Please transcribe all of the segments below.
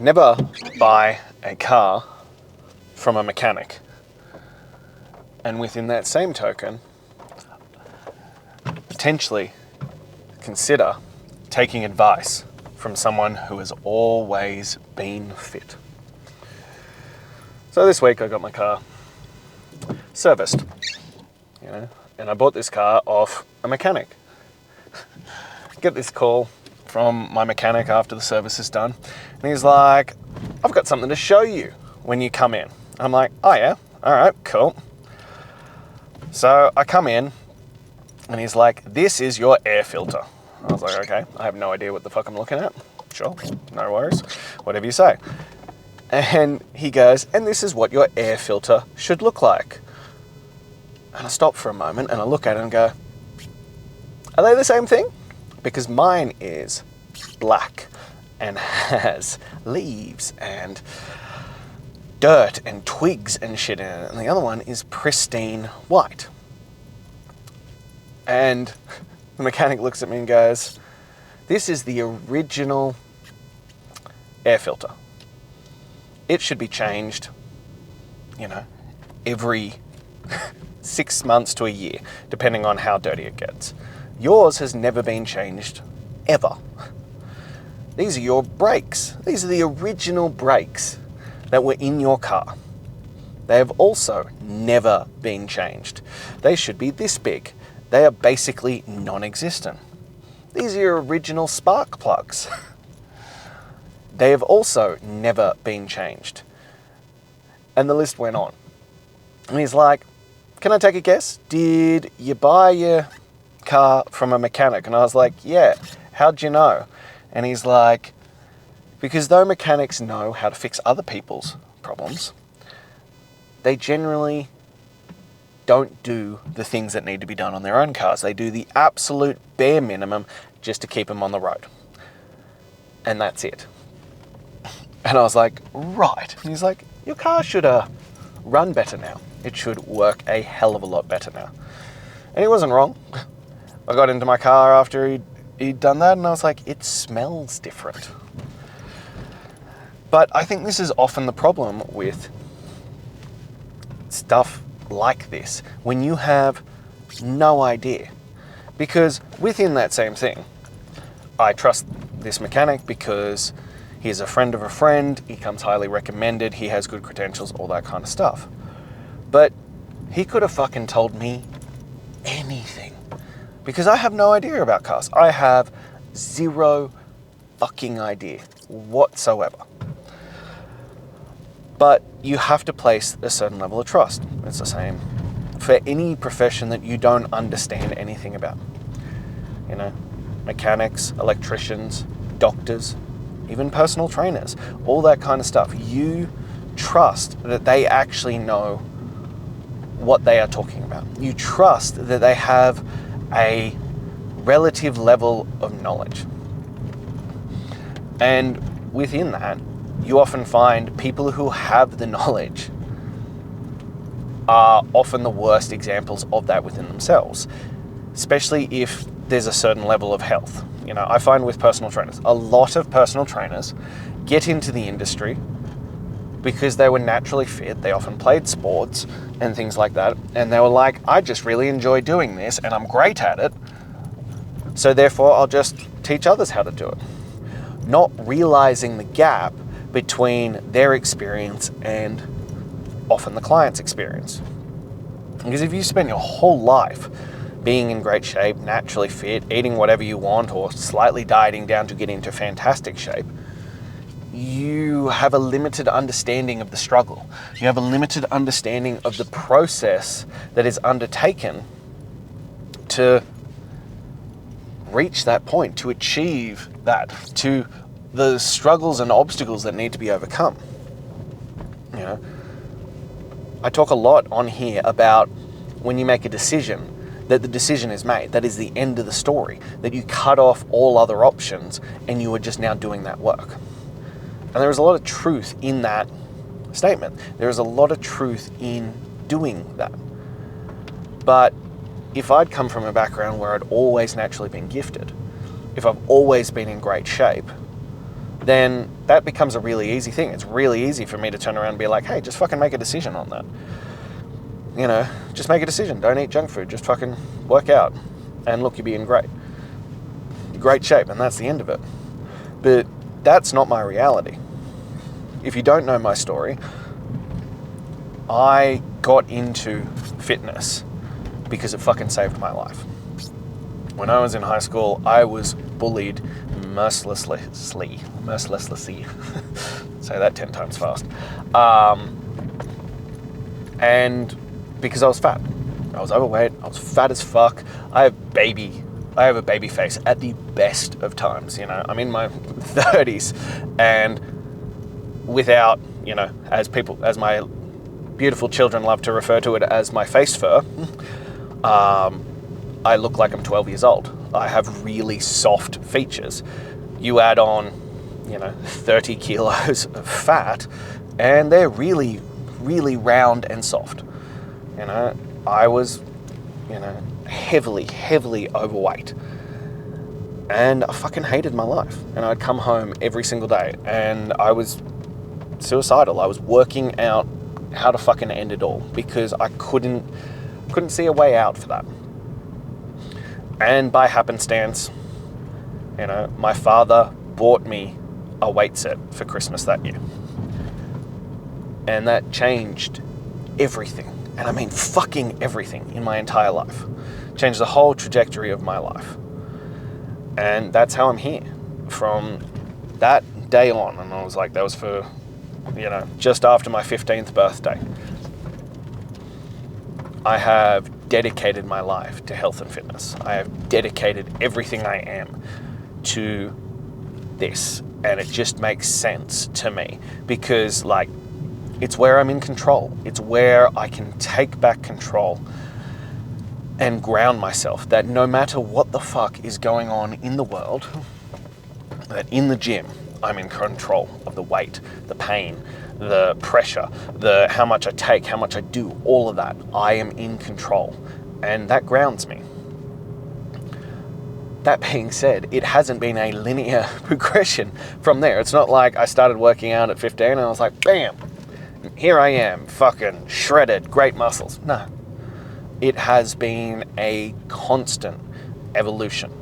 Never buy a car from a mechanic. And within that same token, potentially consider taking advice from someone who has always been fit. So this week I got my car serviced, and I bought this car off a mechanic. Get this call from my mechanic after the service is done, and he's like, I've got something to show you when you come in. I'm like, oh yeah, all right, cool. So I come in, and he's like, this is your air filter. I was like, okay, I have no idea what the fuck I'm looking at. Sure, no worries, whatever you say. And he goes, and this is what your air filter should look like. And I stop for a moment and I look at it and go, are they the same thing? Because mine is black and has leaves and dirt and twigs and shit in it. And the other one is pristine white. And the mechanic looks at me and goes, this is the original air filter. It should be changed, every 6 months to a year, depending on how dirty it gets. Yours has never been changed, ever. These are your brakes. These are the original brakes that were in your car. They have also never been changed. They should be this big. They are basically non-existent. These are your original spark plugs. They have also never been changed. And the list went on. And he's like, can I take a guess? Did you buy your car from a mechanic? And I was like, yeah. How'd you know? And he's like, because though mechanics know how to fix other people's problems, they generally don't do the things that need to be done on their own cars. They do the absolute bare minimum just to keep them on the road. And that's it. And I was like, right. And he's like, your car should run better now. It should work a hell of a lot better now. And he wasn't wrong. I got into my car after he'd done that and I was like, it smells different. But I think this is often the problem with stuff like this, when you have no idea. Because within that same thing, I trust this mechanic because he's a friend of a friend, he comes highly recommended, he has good credentials, all that kind of stuff. But he could have fucking told me anything. Because I have no idea about cars. I have zero fucking idea whatsoever. But you have to place a certain level of trust. It's the same for any profession that you don't understand anything about. Mechanics, electricians, doctors, even personal trainers, all that kind of stuff. You trust that they actually know what they are talking about. You trust that they have a relative level of knowledge. And within that, you often find people who have the knowledge are often the worst examples of that within themselves, especially if there's a certain level of health. I find with personal trainers, a lot of personal trainers get into the industry because they were naturally fit. They often played sports and things like that. And they were like, I just really enjoy doing this and I'm great at it. So therefore, I'll just teach others how to do it. Not realizing the gap between their experience and often the client's experience. Because if you spend your whole life being in great shape, naturally fit, eating whatever you want, or slightly dieting down to get into fantastic shape, you have a limited understanding of the struggle. You have a limited understanding of the process that is undertaken to reach that point, to achieve that, to the struggles and obstacles that need to be overcome. I talk a lot on here about when you make a decision, that the decision is made. That is the end of the story. That you cut off all other options and you are just now doing that work. And there is a lot of truth in that statement. There is a lot of truth in doing that. But if I'd come from a background where I'd always naturally been gifted, if I've always been in great shape, then that becomes a really easy thing. It's really easy for me to turn around and be like, hey, just fucking make a decision on that. You know, just make a decision. Don't eat junk food. Just fucking work out. And look, you'll be in great shape, and that's the end of it. But that's not my reality. If you don't know my story, I got into fitness because it fucking saved my life. When I was in high school, I was bullied mercilessly. Say that 10 times fast. And because I was fat. I was overweight, I was fat as fuck. I have a baby face at the best of times, you know. I'm in my 30s, and without, you know, as my beautiful children love to refer to it as my face fur, I look like I'm 12 years old. I have really soft features. You add on, you know, 30 kilos of fat, and they're really, really round and soft. You know, I was, you know, heavily overweight. And I fucking hated my life. And I'd come home every single day, and I was suicidal. I was working out how to fucking end it all because I couldn't see a way out for that. And by happenstance, you know, my father bought me a weight set for Christmas that year. And that changed everything. And I mean fucking everything in my entire life. Changed the whole trajectory of my life. And that's how I'm here. From that day on, and I was like, that was for, you know, just after my 15th birthday. I have dedicated my life to health and fitness. I have dedicated everything I am to this. And it just makes sense to me because, like, it's where I'm in control. It's where I can take back control and ground myself that no matter what the fuck is going on in the world, that in the gym, I'm in control of the weight, the pain, the pressure, the how much I take, how much I do, all of that. I am in control, and that grounds me. That being said, it hasn't been a linear progression from there. It's not like I started working out at 15 and I was like, bam, here I am, fucking shredded, great muscles. No. It has been a constant evolution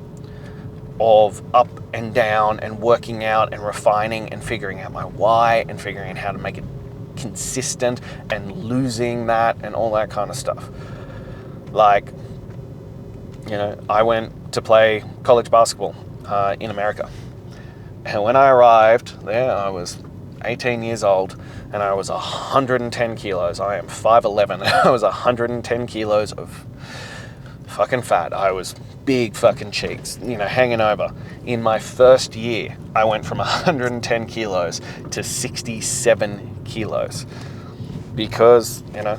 of up and down and working out and refining and figuring out my why and figuring out how to make it consistent and losing that and all that kind of stuff. Like, you know, I went to play college basketball in America. And when I arrived there, I was 18 years old and I was 110 kilos. I am 5'11", and I was 110 kilos of fucking fat. I was big fucking cheeks, you know, hanging over. In my first year, I went from 110 kilos to 67 kilos because, you know,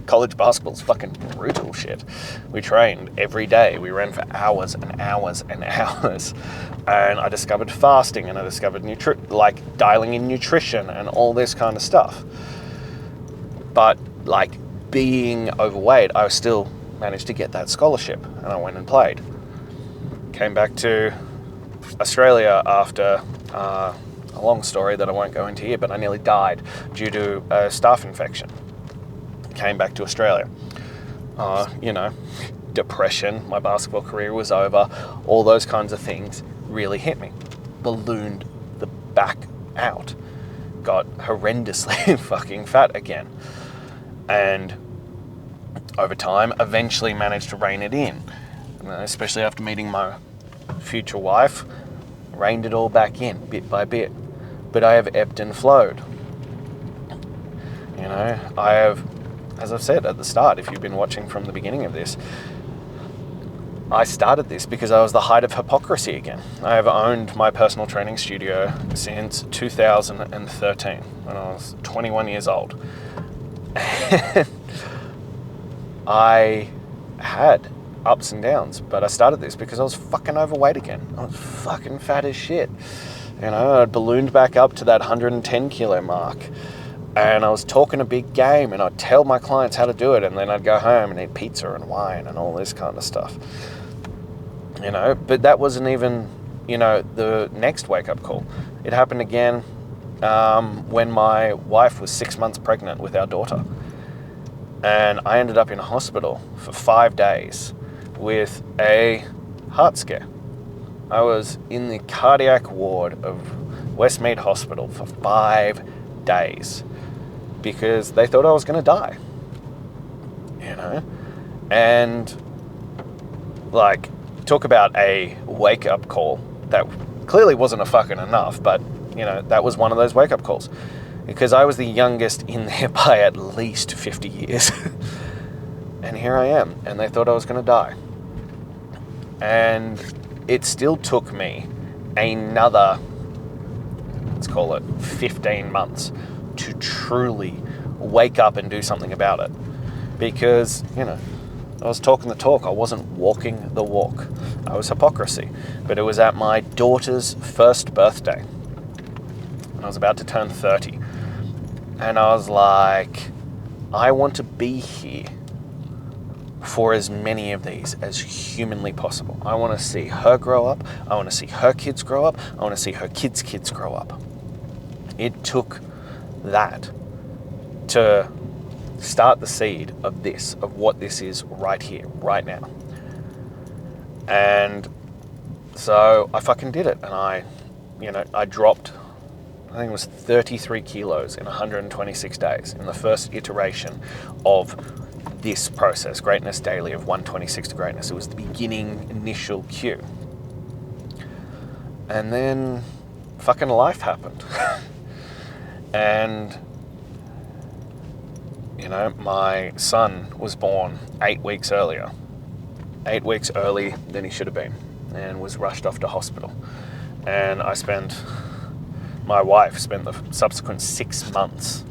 college basketball's fucking brutal shit. We trained every day. We ran for hours and hours and hours. And I discovered fasting, and I discovered dialing in nutrition and all this kind of stuff. But like being overweight, I still managed to get that scholarship, and I went and played. Came back to Australia after a long story that I won't go into here, but I nearly died due to a staph infection. Came back to Australia. You know, depression, my basketball career was over, all those kinds of things really hit me. Ballooned the back out. Got horrendously fucking fat again. And over time, eventually managed to rein it in. Especially after meeting my future wife, reined it all back in, bit by bit. But I have ebbed and flowed. You know, I have, as I've said at the start, if you've been watching from the beginning of this, I started this because I was the height of hypocrisy again. I have owned my personal training studio since 2013, when I was 21 years old. And I had ups and downs, but I started this because I was fucking overweight again. I was fucking fat as shit. You know, I'd ballooned back up to that 110 kilo mark. And I was talking a big game, and I'd tell my clients how to do it, and then I'd go home and eat pizza and wine and all this kind of stuff. You know, but that wasn't even the next wake-up call, it happened again when my wife was 6 months pregnant with our daughter. And I ended up in hospital for 5 days with a heart scare. I was in the cardiac ward of Westmead Hospital for 5 days because they thought I was going to die. And like, talk about a wake-up call that clearly wasn't a fucking enough, but that was one of those wake-up calls because I was the youngest in there by at least 50 years. And here I am, and they thought I was going to die. And it still took me another, let's call it 15 months to truly wake up and do something about it. Because, I was talking the talk. I wasn't walking the walk. I was hypocrisy. But it was at my daughter's first birthday. And I was about to turn 30. And I was like, I want to be here for as many of these as humanly possible. I want to see her grow up. I want to see her kids grow up. I want to see her kids' kids grow up. It took that to start the seed of what this is right here, right now. And so I fucking did it. And I dropped, I think it was 33 kilos in 126 days in the first iteration of this process, Greatness Daily of 126 to Greatness. It was the beginning initial cue. And then fucking life happened. And my son was born 8 weeks earlier. 8 weeks early than he should have been, and was rushed off to hospital. And my wife spent the subsequent 6 months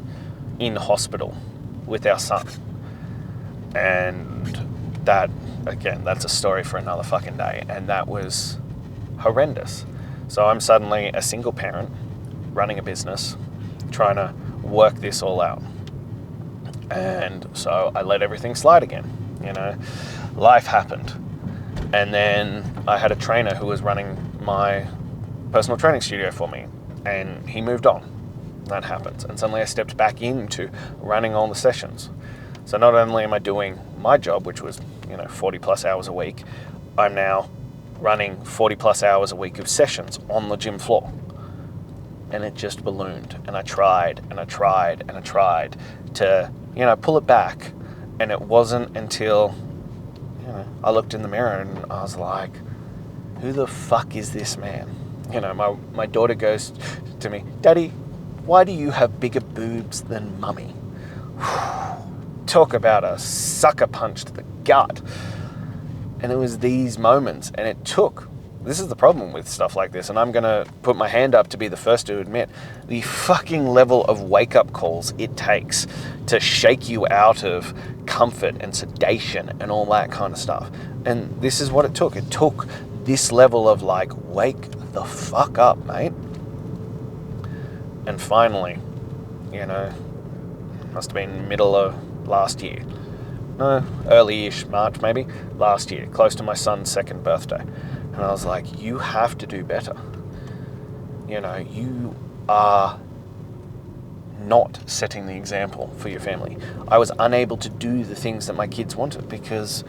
in hospital with our son. And that, again, that's a story for another fucking day. And that was horrendous. So I'm suddenly a single parent, running a business, trying to work this all out. And so I let everything slide again. Life happened. And then I had a trainer who was running my personal training studio for me, and he moved on. That happens. And suddenly I stepped back into running all the sessions. So not only am I doing my job, which was 40 plus hours a week, I'm now running 40 plus hours a week of sessions on the gym floor. And it just ballooned. And I tried and I tried and I tried to pull it back. And it wasn't until, I looked in the mirror and I was like, who the fuck is this man? My daughter goes to me, Daddy, why do you have bigger boobs than Mummy? Talk about a sucker punch to the gut. And it was these moments, and it took, this is the problem with stuff like this, and I'm going to put my hand up to be the first to admit, the fucking level of wake-up calls it takes to shake you out of comfort and sedation and all that kind of stuff. And this is what it took. It took this level of like, wake the fuck up, mate. And finally, must have been middle of last year. No, early-ish March maybe, last year, close to my son's second birthday. And I was like, you have to do better. You are not setting the example for your family. I was unable to do the things that my kids wanted because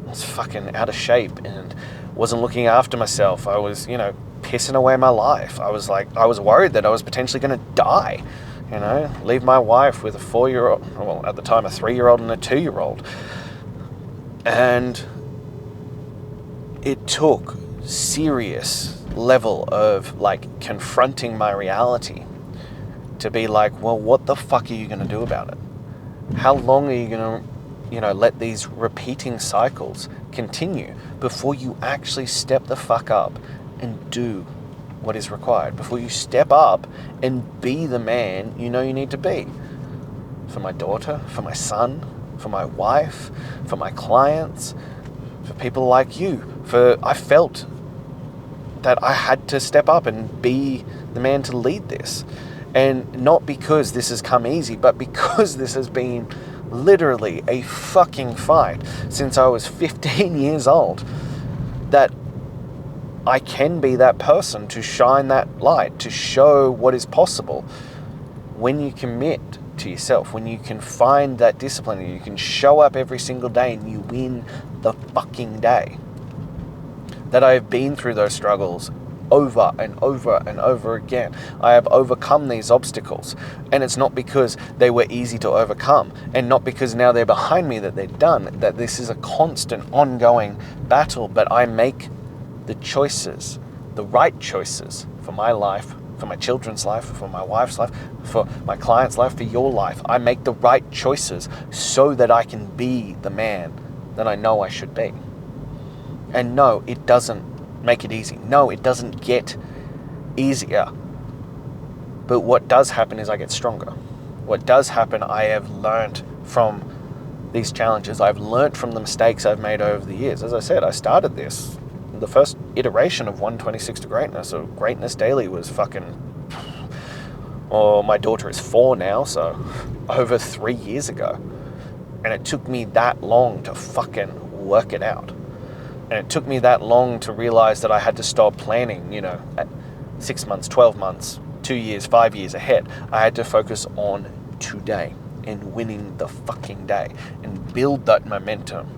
I was fucking out of shape and wasn't looking after myself. I was, pissing away my life. I was worried that I was potentially going to die. Leave my wife with a 4-year-old, well, at the time a 3-year-old and a 2-year-old. And it took serious level of like confronting my reality to be like, well, what the fuck are you going to do about it? How long are you going to, let these repeating cycles continue before you actually step the fuck up and do what is required, before you step up and be the man you need to be? For my daughter, for my son, for my wife, for my clients, for people like you. I felt that I had to step up and be the man to lead this. And not because this has come easy, but because this has been literally a fucking fight since I was 15 years old. That I can be that person to shine that light, to show what is possible when you commit to yourself, when you can find that discipline, and you can show up every single day and you win the fucking day. That I have been through those struggles over and over and over again. I have overcome these obstacles, and it's not because they were easy to overcome, and not because now they're behind me that they're done, that this is a constant ongoing battle, but I make the choices, the right choices for my life, for my children's life, for my wife's life, for my client's life, for your life. I make the right choices so that I can be the man that I know I should be. And no, it doesn't make it easy. No, it doesn't get easier. But what does happen is I get stronger. What does happen, I have learned from these challenges. I've learned from the mistakes I've made over the years. As I said, I started this. The first iteration of 126 to Greatness, or Greatness Daily, was fucking... Well, my daughter is 4 now, so over 3 years ago. And it took me that long to fucking work it out. And it took me that long to realize that I had to stop planning, at 6 months, 12 months, 2 years, 5 years ahead. I had to focus on today and winning the fucking day and build that momentum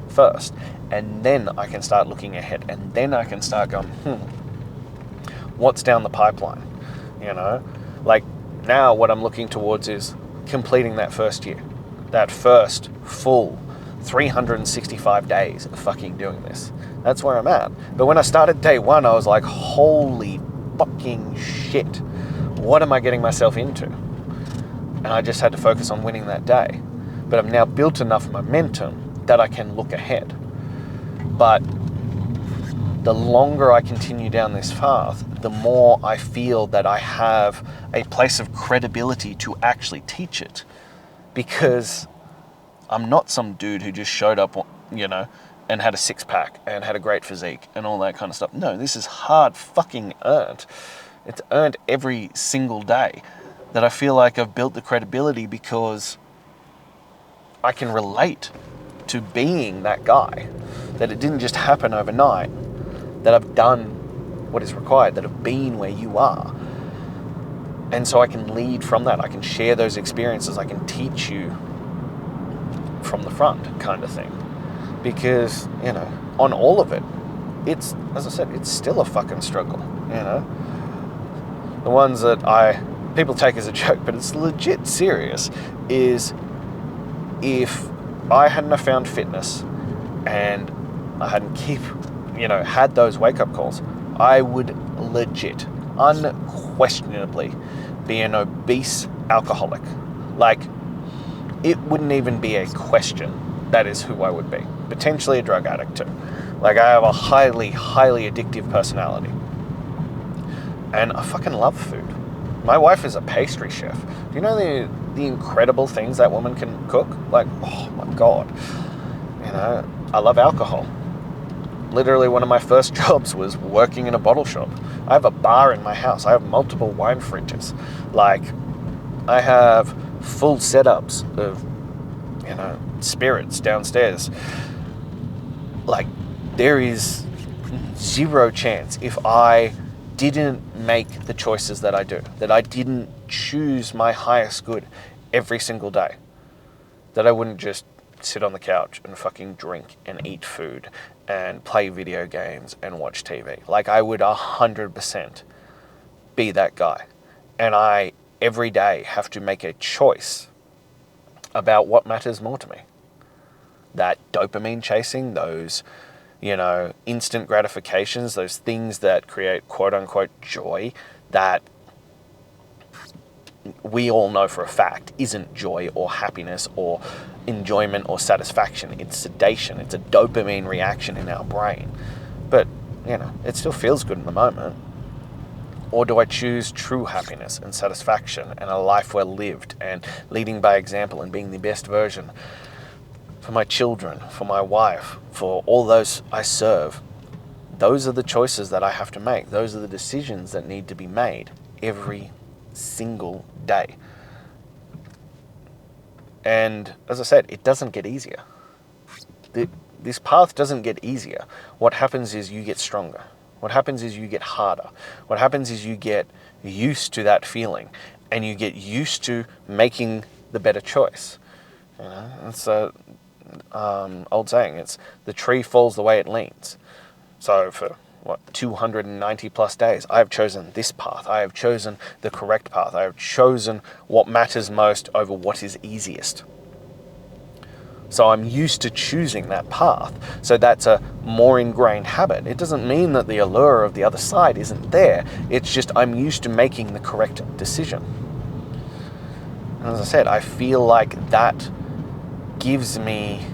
first. And then I can start looking ahead, and then I can start going, what's down the pipeline? Like now what I'm looking towards is completing that first year, that first full 365 days of fucking doing this. That's where I'm at. But when I started day 1, I was like, holy fucking shit, what am I getting myself into? And I just had to focus on winning that day. But I've now built enough momentum that I can look ahead. But the longer I continue down this path, the more I feel that I have a place of credibility to actually teach it. Because I'm not some dude who just showed up, and had a 6-pack and had a great physique and all that kind of stuff. No, this is hard fucking earned. It's earned every single day that I feel like I've built the credibility, because I can relate to being that guy. That it didn't just happen overnight. That I've done what is required. That I've been where you are. And so I can lead from that. I can share those experiences. I can teach you from the front, kind of thing. Because, on all of it, it's, as I said, it's still a fucking struggle, The ones that people take as a joke, but it's legit serious, is if I hadn't have found fitness and I hadn't had those wake-up calls, I would legit, unquestionably be an obese alcoholic. Like, it wouldn't even be a question. That is who I would be. Potentially a drug addict too. Like, I have a highly, highly addictive personality. And I fucking love food. My wife is a pastry chef. Do you know the incredible things that woman can cook? Like, oh my God. I love alcohol. Literally one of my first jobs was working in a bottle shop. I have a bar in my house. I have multiple wine fridges. Like, I have full setups of, spirits downstairs. Like, there is zero chance, if I didn't make the choices that I do, that I didn't choose my highest good every single day, that I wouldn't just sit on the couch and fucking drink and eat food and play video games and watch TV. Like, I would 100% be that guy. And I, every day, have to make a choice about what matters more to me. That dopamine chasing, those, instant gratifications, those things that create quote-unquote joy, that we all know for a fact isn't joy or happiness or enjoyment or satisfaction. It's sedation. It's a dopamine reaction in our brain. But, it still feels good in the moment. Or do I choose true happiness and satisfaction and a life well lived and leading by example and being the best version for my children, for my wife, for all those I serve? Those are the choices that I have to make. Those are the decisions that need to be made every single day. And as I said, it doesn't get easier. This path doesn't get easier. What happens is you get stronger. What happens is you get harder. What happens is you get used to that feeling, and you get used to making the better choice. You know, it's a old saying. It's the tree falls the way it leans. So for 290 plus days, I have chosen this path. I have chosen the correct path. I have chosen what matters most over what is easiest. So I'm used to choosing that path. So that's a more ingrained habit. It doesn't mean that the allure of the other side isn't there. It's just I'm used to making the correct decision. And as I said, I feel like that gives me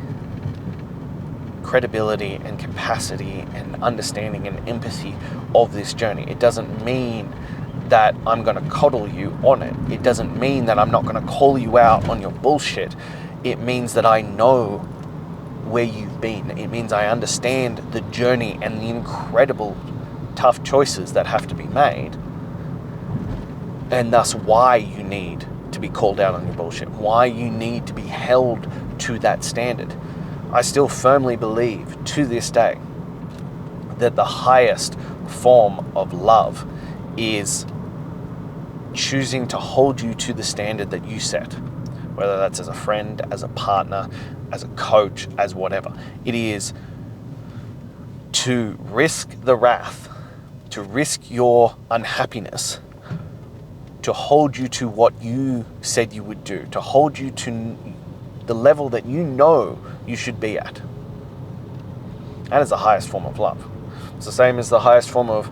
credibility and capacity and understanding and empathy of this journey. It doesn't mean that I'm going to coddle you on it. It doesn't mean that I'm not going to call you out on your bullshit. It means that I know where you've been. It means I understand the journey and the incredible tough choices that have to be made, and thus why you need to be called out on your bullshit, why you need to be held to that standard. I still firmly believe to this day that the highest form of love is choosing to hold you to the standard that you set, whether that's as a friend, as a partner, as a coach, as whatever. It is to risk the wrath, to risk your unhappiness, to hold you to what you said you would do, to hold you to the level that you know you should be at. That is the highest form of love. It's the same as the highest form of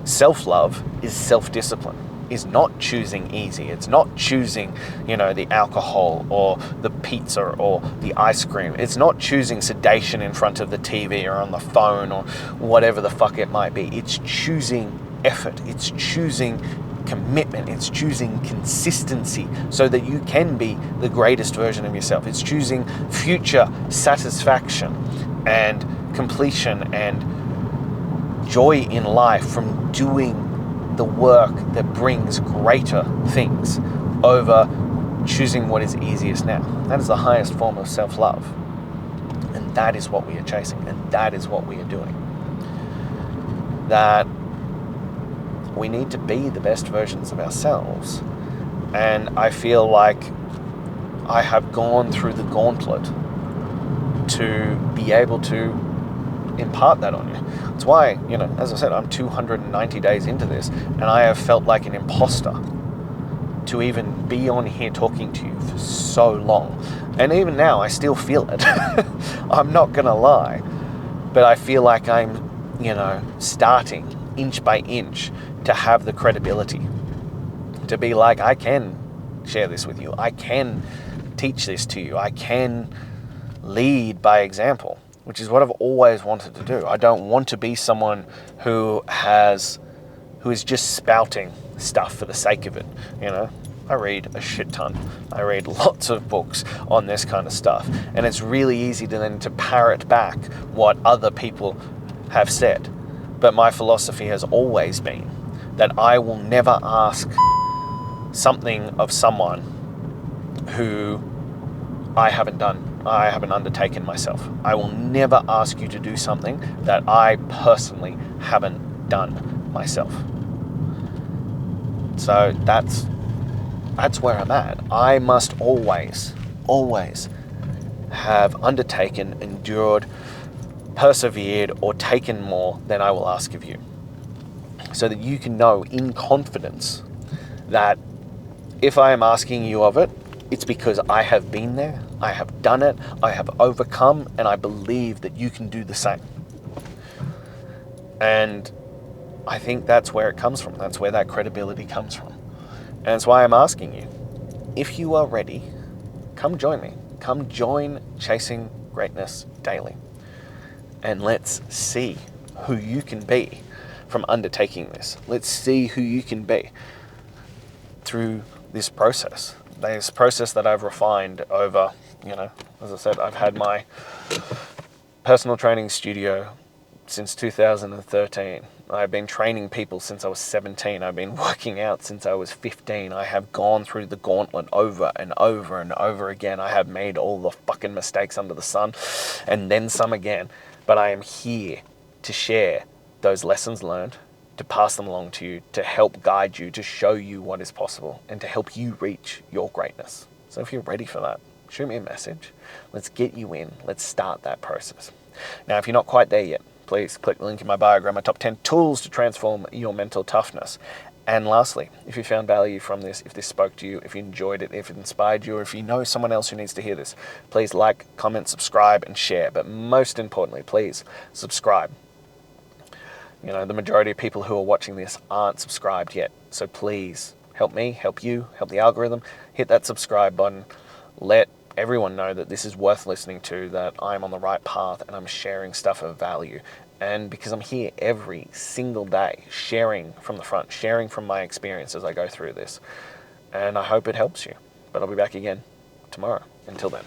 self-love is self-discipline, is not choosing easy. It's not choosing, the alcohol or the pizza or the ice cream. It's not choosing sedation in front of the TV or on the phone or whatever the fuck it might be. It's choosing effort. It's choosing commitment. It's choosing consistency so that you can be the greatest version of yourself. It's choosing future satisfaction and completion and joy in life from doing the work that brings greater things over choosing what is easiest now. That is the highest form of self-love. And that is what we are chasing, and that is what we are doing. That we need to be the best versions of ourselves. And I feel like I have gone through the gauntlet to be able to impart that on you. It's why, as I said, I'm 290 days into this, and I have felt like an imposter to even be on here talking to you for so long. And even now, I still feel it. I'm not gonna lie. But I feel like I'm, starting inch by inch to have the credibility to be like, I can share this with you. I can teach this to you. I can lead by example, which is what I've always wanted to do. I don't want to be someone who is just spouting stuff for the sake of it. I read a shit ton. I read lots of books on this kind of stuff, and it's really easy to parrot back what other people have said. But my philosophy has always been that I will never ask something of someone who I haven't undertaken myself. I will never ask you to do something that I personally haven't done myself. So that's where I'm at. I must always have undertaken, endured, persevered, or taken more than I will ask of you. So that you can know in confidence that if I am asking you of it, it's because I have been there, I have done it, I have overcome, and I believe that you can do the same. And I think that's where it comes from. That's where that credibility comes from. And that's why I'm asking you, if you are ready, come join me. Come join Chasing Greatness Daily. And let's see who you can be from undertaking this. Let's see who you can be through this process that I've refined over, as I said, I've had my personal training studio since 2013. I've been training people since I was 17. I've been working out since I was 15. I have gone through the gauntlet over and over and over again. I have made all the fucking mistakes under the sun and then some again. But I am here to share those lessons learned, to pass them along to you, to help guide you, to show you what is possible, and to help you reach your greatness. So if you're ready for that, shoot me a message. Let's get you in. Let's start that process. Now, if you're not quite there yet, please click the link in my bio, grab my top 10 tools to transform your mental toughness. And lastly, if you found value from this, if this spoke to you, if you enjoyed it, if it inspired you, or if you know someone else who needs to hear this, please like, comment, subscribe, and share. But most importantly, please subscribe. You know, the majority of people who are watching this aren't subscribed yet. So please help me, help you, help the algorithm. Hit that subscribe button. Let everyone know that this is worth listening to, that I'm on the right path and I'm sharing stuff of value. And because I'm here every single day, sharing from the front, sharing from my experience as I go through this. And I hope it helps you. But I'll be back again tomorrow. Until then.